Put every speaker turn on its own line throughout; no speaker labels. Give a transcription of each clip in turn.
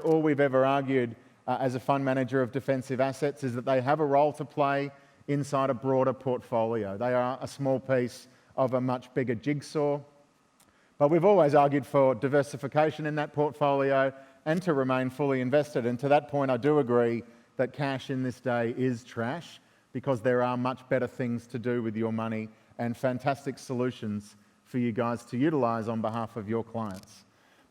All we've ever argued as a fund manager of defensive assets is that they have a role to play inside a broader portfolio. They are a small piece of a much bigger jigsaw. But we've always argued for diversification in that portfolio and to remain fully invested. And to that point, I do agree that cash in this day is trash, because there are much better things to do with your money and fantastic solutions for you guys to utilize on behalf of your clients.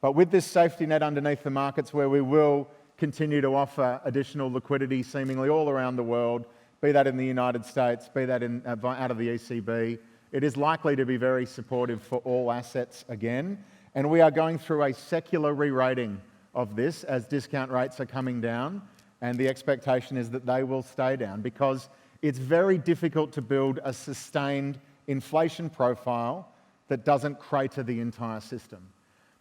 But with this safety net underneath the markets, where we will continue to offer additional liquidity seemingly all around the world, be that in the United States, be that out of the ECB, it is likely to be very supportive for all assets again. And we are going through a secular re-rating of this as discount rates are coming down, and the expectation is that they will stay down, because it's very difficult to build a sustained inflation profile that doesn't crater the entire system.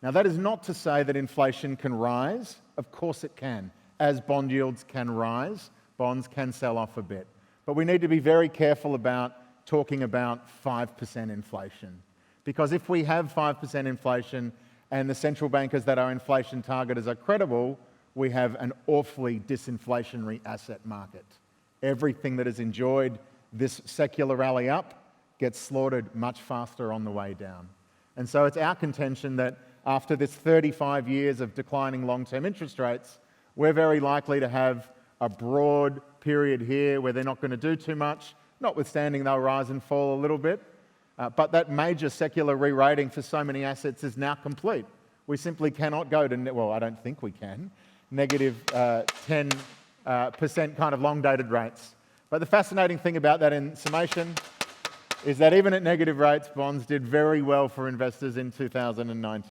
Now, that is not to say that inflation can rise. Of course it can. As bond yields can rise, bonds can sell off a bit. But we need to be very careful about talking about 5% inflation. Because if we have 5% inflation and the central bankers that our inflation targeters are credible, we have an awfully disinflationary asset market. Everything that has enjoyed this secular rally up gets slaughtered much faster on the way down. And so it's our contention that after this 35 years of declining long-term interest rates, we're very likely to have a broad period here where they're not going to do too much, notwithstanding they'll rise and fall a little bit. But that major secular re-rating for so many assets is now complete. We simply cannot go to, well, I don't think we can, negative 10% kind of long-dated rates. But the fascinating thing about that, in summation, is that even at negative rates, bonds did very well for investors in 2019.